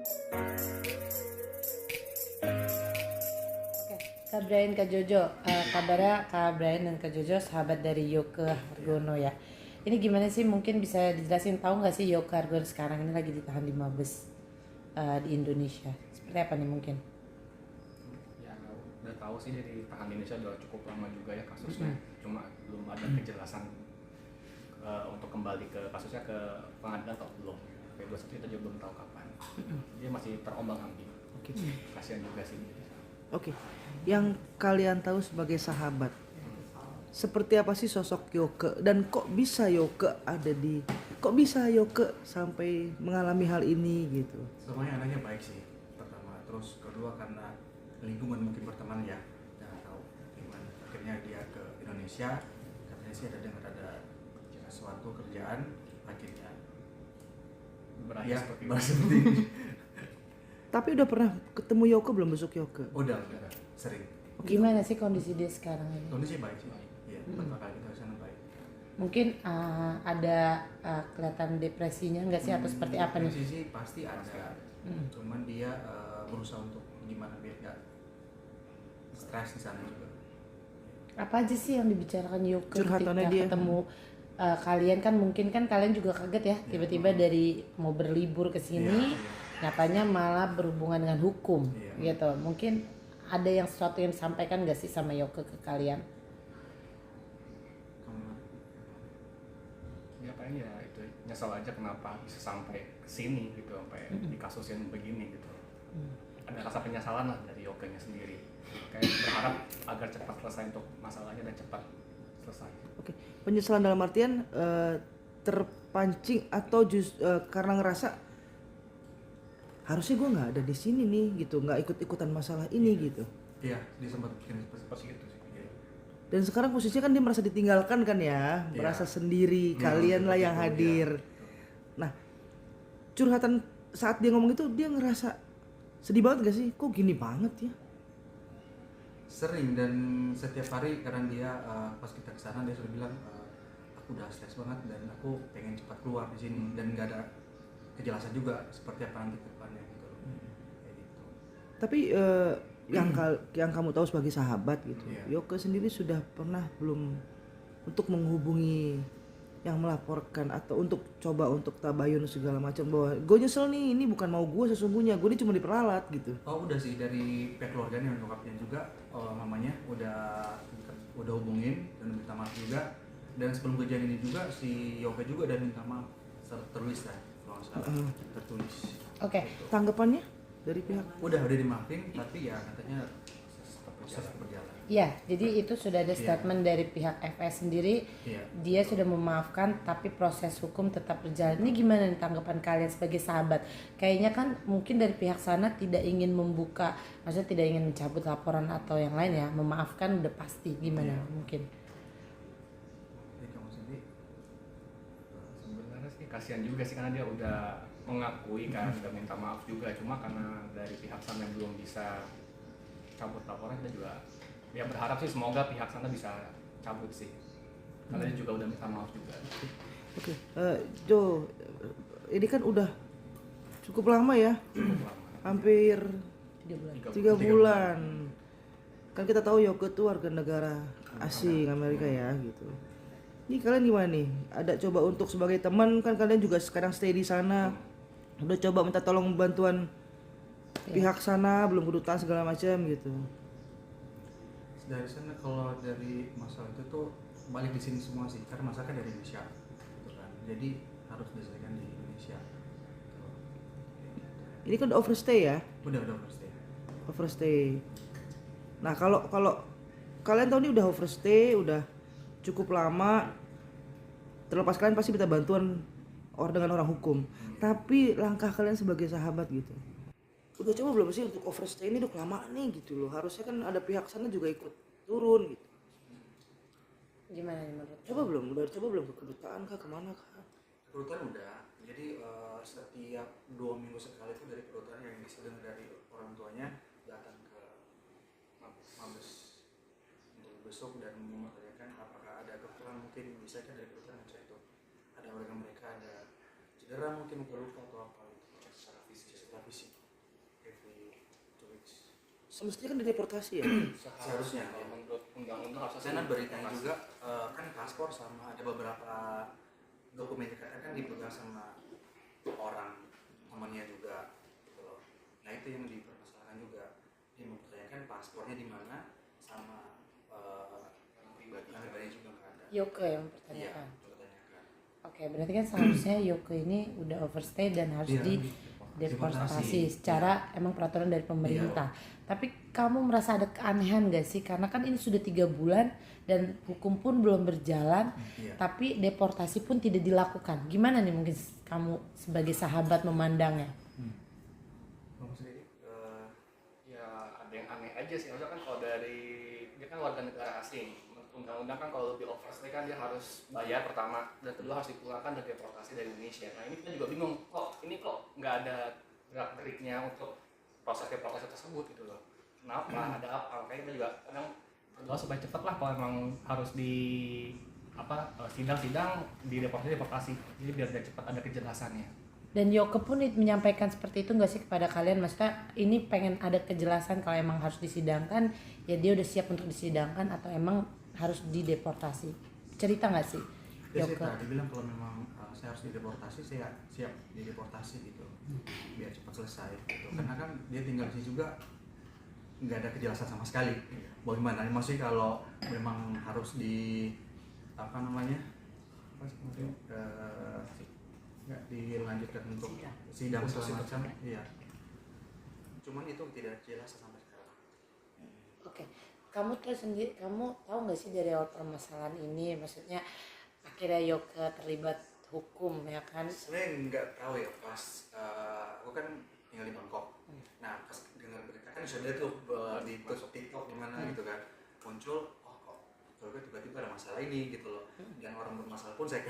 Oke, Kak Brian, Kak Jojo, kabarnya Kak Brian dan Kak Jojo sahabat dari Yoke Hargono ya. Ini gimana sih, mungkin bisa dijelasin, tahu nggak sih Yoke Hargono sekarang ini lagi ditahan di Mabes di Indonesia? Seperti apa nih mungkin? Ya udah tahu sih, dari tahan Indonesia udah cukup lama juga ya kasusnya. Cuma belum ada kejelasan untuk kembali ke kasusnya ke pengadilan atau belum. P21 kita juga belum tahu kapan. Dia masih terombang-ambing. Oke. Kasihan juga sih. Oke. Yang kalian tahu sebagai sahabat, seperti apa sih sosok Yoke, dan kok bisa Yoke sampai mengalami hal ini gitu? Semuanya anaknya baik sih, pertama. Terus kedua karena lingkungan mungkin berteman ya, jangan tahu gimana. Akhirnya dia ke Indonesia, katanya sih ada suatu kerjaan, akhirnya Berakhir ya seperti itu. seperti ini. Tapi udah pernah ketemu Yoke belum, besok Yoke? Udah sering. Gimana sih kondisi dia sekarang ini? Kondisi baik sih, iya. Pertama kali kita kesana baik. Mungkin ada kelihatan depresinya nggak sih, atau seperti apa nih? Sisi pasti ada. Cuman dia berusaha untuk gimana biar nggak stres di sana juga. Apa aja sih yang dibicarakan Yoke Curhatannya ketika dia. ketemu kalian? Kan mungkin kan kalian juga kaget ya, tiba-tiba dari mau berlibur ke sini, nyatanya malah berhubungan dengan hukum gitu. Mungkin ada yang sesuatu yang disampaikan nggak sih sama Yoke ke kalian? Ya paling ya itu, nyesel aja kenapa bisa sampai kesini gitu, sampai dikasusin begini gitu. Ada rasa penyesalan lah dari Yoke-nya sendiri. Kayak berharap agar cepat selesai untuk masalahnya dan cepat selesai. Oke. Penyesalan dalam artian terpancing atau karena ngerasa harusnya gue nggak ada di sini nih gitu, nggak ikut-ikutan masalah ini gitu. Iya, dia sempat bikin seperti itu sih. Iya. Dan sekarang posisinya kan dia merasa ditinggalkan kan ya, merasa sendiri, kalian lah yang hadir. Nah, curhatan saat dia ngomong itu, dia ngerasa sedih banget gak sih? Kok gini banget ya? Sering, dan setiap hari karena dia pas kita kesana dia sudah bilang aku udah stres banget dan aku pengen cepat keluar di sini, dan nggak ada kejelasan juga seperti apa nanti ke depannya gitu. Kayak gitu. Tapi yang kamu tahu sebagai sahabat gitu, Yoke sendiri sudah pernah belum untuk menghubungi yang melaporkan atau untuk coba untuk tabayun segala macam bahwa gue nyesel nih, ini bukan mau gue sesungguhnya, gue ini cuma diperalat gitu? Oh udah sih, dari pihak keluarganya dan nyokapnya juga, mamanya udah hubungin dan minta maaf juga. Dan sebelum kejadian ini juga si Yoke juga udah minta maaf tertulis lah, kalau nggak salah tertulis. Oke. Tanggapannya dari pihak? Udah dimaafin, tapi ya katanya proses berjalan. Ya, jadi itu sudah ada statement dari pihak FS sendiri. Dia sudah memaafkan, tapi proses hukum tetap berjalan. Ini gimana nih tanggapan kalian sebagai sahabat? Kayaknya kan mungkin dari pihak sana tidak ingin membuka, maksudnya tidak ingin mencabut laporan atau yang lain ya. Memaafkan udah pasti. Gimana mungkin? Jadi kamu sendiri? Sebenarnya sih kasihan juga sih, karena dia udah mengakui kan, udah minta maaf juga. Cuma karena dari pihak sana yang belum bisa cabut laporan, kita juga ya berharap sih semoga pihak sana bisa cabut sih, karena dia juga udah minta maaf juga. Oke, Jo, ini kan udah cukup lama ya, hampir 3 bulan. Kan kita tahu Yoke tuh warga negara asing Amerika ya gitu. Ini kalian gimana nih? Ada coba untuk sebagai teman, kan kalian juga sekarang stay di sana, udah coba minta tolong bantuan pihak sana, belum kedutaan segala macam gitu? Dari sana kalau dari masalah itu tuh balik di sini semua sih, karena masalahnya dari Indonesia gitu kan, jadi harus diselesaikan di Indonesia. Ini kan udah overstay ya? Udah pasti. Overstay. Nah kalau kalian tahu ini udah overstay, udah cukup lama, terlepas kalian pasti minta bantuan dengan orang hukum. Tapi langkah kalian sebagai sahabat gitu, udah coba belum sih untuk overstay ini? Udah kelamaan nih gitu loh, harusnya kan ada pihak sana juga ikut turun gitu. Gimana nih menurut? Udah coba belum ke kedutaan kah, kemana kah? Kedutaan udah, jadi setiap 2 minggu sekali itu dari kedutaan yang bisa dengar dari orang tuanya datang ke Mabes untuk besok dan mempertanyakan apakah ada kekurangan, mungkin bisa kan dari kedutaan cek itu ada organ mereka ada cedera, mungkin luka atau apa gitu, cek secara fisik. semestinya kan dideportasi ya. Seharusnya, kalau ya. menurut undang-undang harusnya Karena sih beritanya deportasi. juga kan paspor sama ada beberapa dokumen kan dipegang sama orang temannya juga gitu loh. Nah itu yang dipermasalahkan juga, dia mempertanyakan paspornya di mana sama yang pribadi juga nggak ada. Yoko yang Iya, mempertanyakan. mempertanyakan. Oke, berarti kan seharusnya Yoko ini udah overstay dan harus Iya, dideportasi deportasi. secara emang peraturan dari pemerintah. Tapi kamu merasa ada keanehan gak sih? Karena kan ini sudah 3 bulan dan hukum pun belum berjalan, Iya. tapi deportasi pun tidak dilakukan. Gimana nih mungkin kamu sebagai sahabat memandangnya? Kamu sendiri? Ya ada yang aneh aja sih, maksudnya kan kalau dari dia kan warga negara asing, menurut undang-undang kan kalau lebih overstay kan dia harus bayar pertama dan kedua harus dipulangkan dan deportasi dari Indonesia. Nah ini kita juga bingung, kok nggak ada gerak-geriknya untuk proses deportasi tersebut gitu loh. Kenapa? Ada apa? Makanya kita juga kadang berdoa supaya cepet lah kalau emang harus di sidang-sidang di deportasi, jadi biar dia cepat ada kejelasannya. Dan Yoko pun menyampaikan seperti itu nggak sih kepada kalian? Maksudnya ini pengen ada kejelasan kalau emang harus disidangkan, ya dia udah siap untuk disidangkan atau emang harus dideportasi? Cerita nggak sih Dia sih Yoko? tadi bilang kalau memang saya harus dideportasi, saya siap dideportasi gitu, biar cepat selesai gitu. Karena kan dia tinggal di sini juga nggak ada kejelasan sama sekali. Bagaimana? Maksudnya kalau memang harus di apa namanya? Nggak dilanjutkan untuk sidang segala macam, iya. Cuman itu tidak jelas sampai sekarang. Oke, kamu tahu nggak sih dari awal permasalahan ini, maksudnya akhirnya Yoga terlibat hukum ya kan? Sebenarnya nggak tahu ya, pas aku kan tinggal di Bangkok. Nah pas dengar berita kan sudah tuh di TikTok gimana gitu kan muncul, oh kok Yoga tiba-tiba ada masalah ini gitu loh. Dan orang bermasalah pun saya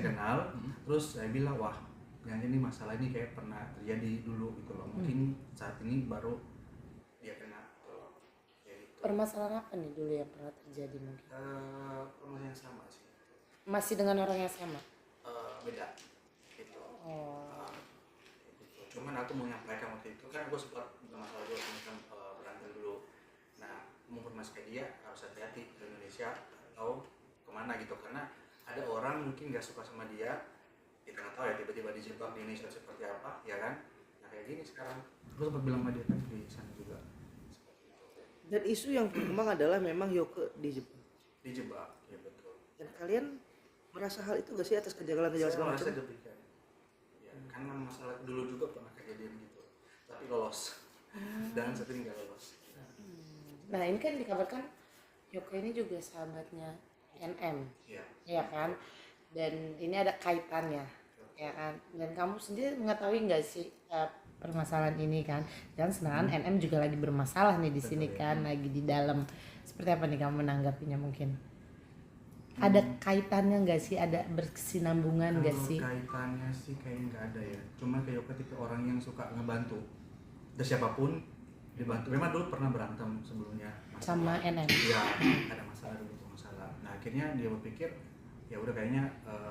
kenal. Terus saya bilang wah, yang ini masalah ini kayak pernah terjadi dulu gitu loh. Mungkin saat ini baru dia kena gitu loh. Kayak gitu. Permasalahan apa nih dulu yang pernah terjadi mungkin? Permasalahan yang sama sih. Masih dengan orang yang sama? Beda gitu. Oh. Gitu. Cuman aku mau menyampaikan waktu itu kan aku sempat bermasalah dulu kan berantem dulu. Nah menginformasikan dia harus hati-hati ke Indonesia atau kemana gitu, karena ada orang mungkin nggak suka sama dia, kita nggak tahu ya tiba-tiba dijebak di Indonesia seperti apa ya kan. Nah kayak gini sekarang. Aku sempat bilang sama dia kan di sana juga. Dan isu yang berkembang adalah memang Yoko dijebak. Dijebak, ya betul. Dan kalian merasa hal itu gak sih atas kejanggalan-kejanggalan Saya segala merasa macam? demikian. Ya, karena masalah dulu juga pernah kejadian gitu, tapi lolos. Dan saat ini nggak lolos. Nah ini kan dikabarkan Yoko ini juga sahabatnya NM, Iya. ya kan? Dan ini ada kaitannya, ya kan? Dan kamu sendiri mengetahui nggak sih permasalahan ini kan? Dan sebenarnya NM juga lagi bermasalah nih di sini kan, lagi di dalam. Seperti apa nih kamu menanggapinya mungkin? Ada kaitannya nggak sih? Ada berkesinambungan nggak sih? Kaitannya sih kayak nggak ada ya. Cuma kayak Yoga tipe orang yang suka ngebantu. Dan siapapun dibantu. Memang dulu pernah berantem sebelumnya. Sama NM. Iya, ada masalah dulu masalah. Nah akhirnya dia berpikir ya udah kayaknya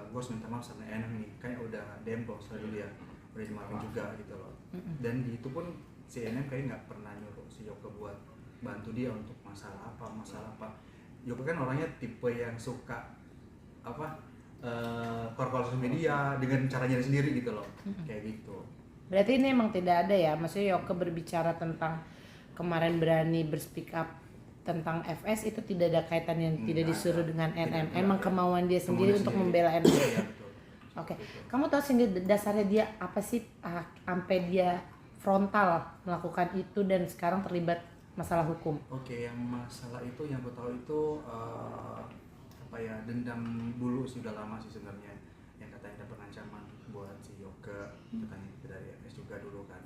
gue harus minta maaf sama NM nih. Kayak udah dempong selalu dia. Udah dimaafin juga gitu loh. Dan itu pun si NM kayak nggak pernah nyuruh si Yoga buat bantu dia untuk masalah apa. Yoga kan orangnya tipe yang suka korporasi sosial media dengan caranya sendiri gitu loh, kayak gitu. Berarti ini emang tidak ada ya, maksudnya Yoke berbicara tentang kemarin berani berspeak up tentang FS itu tidak ada kaitan yang tidak disuruh dengan NM. Emang kemauan dia sendiri untuk membela NM. Iya betul. Oke, kamu tahu sendiri dasarnya dia apa sih sampai dia frontal melakukan itu dan sekarang terlibat masalah hukum? Oke, yang masalah itu yang aku tahu itu dendam dulu sih, udah lama sih sebenarnya, yang katanya ada pengancaman buat si Yoga, katanya dari FS juga dulu kan.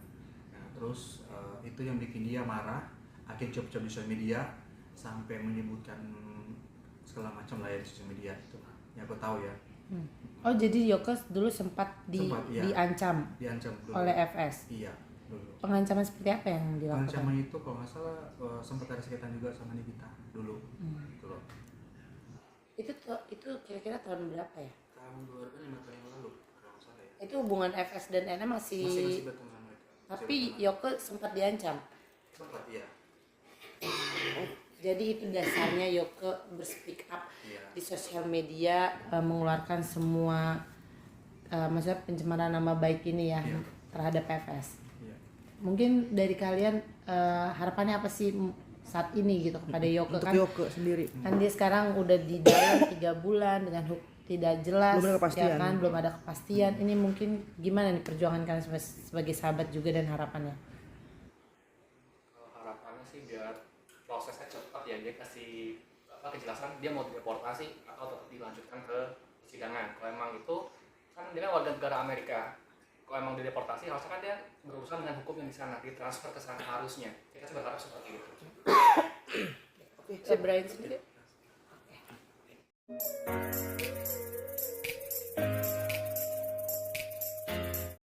Nah terus itu yang bikin dia marah, akhirnya coba di sosial media sampai menyebutkan segala macam lah ya di sosial media itu, yang aku tahu ya. Oh jadi Yoke dulu sempat iya. diancam Diancam dulu oleh FS. Iya dulu. Pengancaman seperti apa yang dilakukan? Pengancaman itu kalau nggak salah sempat ada sekitar juga sama Nikita dulu, gitu loh. Itu kira-kira tahun berapa ya? Tahun 2005 tahun yang lalu kalau nggak salah ya. Itu hubungan FS dan NM masih Masih berteman mereka. tapi Yoke sempat diancam. Sempat ya. Jadi itu dasarnya Yoke berspeak up Iya. di sosial media, mengeluarkan semua maksudnya pencemaran nama baik ini ya Iya. terhadap PFS. Iya. Mungkin dari kalian harapannya apa sih saat ini gitu kepada Yoke? Untuk Kan Yoke sendiri. kan dia sekarang udah di dalam 3 bulan dengan tidak jelas, Belum ada kepastian. ya kan, belum ada kepastian. Ini mungkin gimana nih perjuangan kalian sebagai sahabat juga dan harapannya? Harapannya sih biar prosesnya cepat ya, dia kasih kejelasan dia mau dideportasi atau tetap dilanjutkan ke persidangan. Kalau emang itu kan dia kan warga negara Amerika, kalau emang dideportasi harusnya kan dia berurusan dengan hukum yang di sana, ditransfer ke sana harusnya. Kita sih berharap seperti itu. Oke, Brian sendiri.